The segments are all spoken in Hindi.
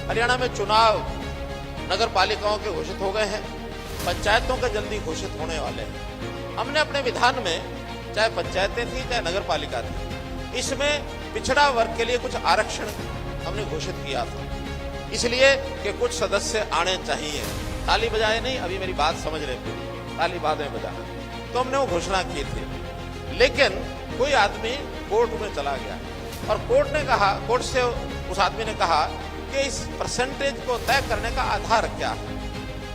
हरियाणा में चुनाव नगर पालिकाओं के घोषित हो गए हैं, पंचायतों के जल्दी घोषित होने वाले हैं। हमने अपने विधान में चाहे पंचायतें थी चाहे नगर पालिका थी, इसमें पिछड़ा वर्ग के लिए कुछ आरक्षण हमने घोषित किया था, इसलिए कि कुछ सदस्य आने चाहिए। ताली बजाए नहीं, अभी मेरी बात समझ रहे पूरी, ताली बाद में बजाना। तो हमने वो घोषणा की थी, लेकिन कोई आदमी कोर्ट में चला गया और कोर्ट से उस आदमी ने कहा कि इस परसेंटेज को तय करने का आधार क्या है,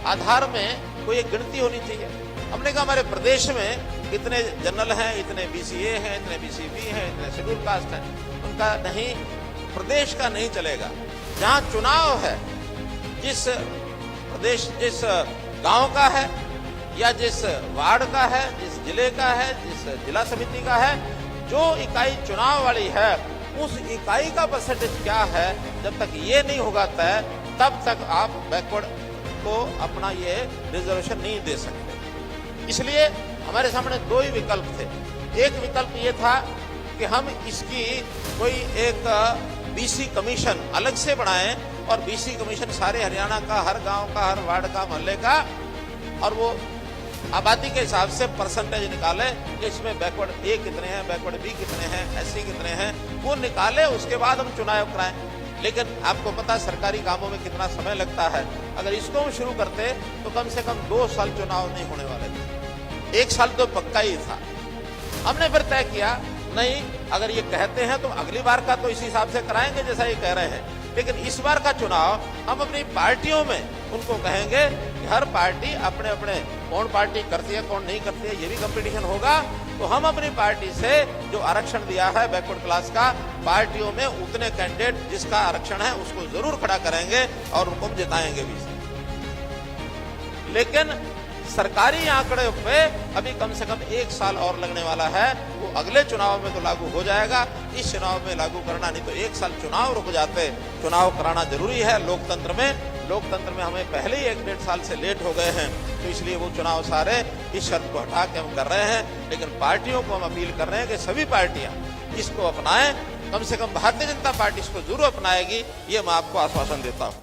आधार में कोई एक गिनती होनी चाहिए। हमने कहा हमारे प्रदेश में इतने जनरल हैं, इतने बीसीए हैं, इतने बीसीबी हैं, इतने शेड्यूल कास्ट हैं, उनका नहीं, प्रदेश का नहीं चलेगा। जहां चुनाव है, जिस गांव का है या जिस वार्ड का है, जिस जिले का है, जिस जिला समिति का है, जो इकाई चुनाव वाली है, उस इकाई का परसेंटेज क्या है, जब तक ये नहीं होगा तय, तब तक आप बैकवर्ड को अपना ये रिजर्वेशन नहीं दे सकते। इसलिए हमारे सामने दो ही विकल्प थे। एक विकल्प ये था कि हम इसकी कोई एक बीसी कमीशन अलग से बनाएं और बीसी कमीशन सारे हरियाणा का, हर गांव का, हर वार्ड का, मोहल्ले का, और वो आबादी के हिसाब से परसेंटेज निकाले कि इसमें बैकवर्ड ए कितने हैं, बैकवर्ड बी कितने हैं, एससी कितने हैं, वो निकाले, उसके बाद हम चुनाव कराएं। लेकिन आपको पता सरकारी कामों में कितना समय लगता है। अगर इसको हम शुरू करते तो कम से कम 2 साल चुनाव नहीं होने वाले थे, 1 साल तो पक्का ही था। हमने फिर तय किया नहीं, अगर ये कहते हैं तो अगली बार का तो इसी हिसाब से कराएंगे जैसा ये कह रहे हैं, लेकिन इस बार का चुनाव हम अपनी पार्टियों में उनको कहेंगे कि हर पार्टी अपने अपने, कौन पार्टी करती है कौन नहीं करती है, ये भी कंपटीशन होगा। तो हम अपनी पार्टी से जो आरक्षण दिया है बैकवर्ड क्लास का, पार्टियों में उतने कैंडिडेट जिसका आरक्षण है उसको जरूर खड़ा करेंगे और उनको हम जिताएंगे भी। लेकिन सरकारी आंकड़े पे अभी कम से कम 1 साल और लगने वाला है। वो अगले चुनाव में तो लागू हो जाएगा, इस चुनाव में लागू करना नहीं तो 1 साल चुनाव रुक जाते। चुनाव कराना जरूरी है लोकतंत्र में। लोकतंत्र में हमें पहले ही 1-1.5 साल से लेट हो गए हैं, तो इसलिए वो चुनाव सारे इस शर्त को हटा के हम कर रहे हैं। लेकिन पार्टियों को हम अपील कर रहे हैं कि सभी पार्टियां इसको अपनाएं, कम से कम भारतीय जनता पार्टी इसको जरूर अपनाएगी, ये मैं आपको आश्वासन देता हूं।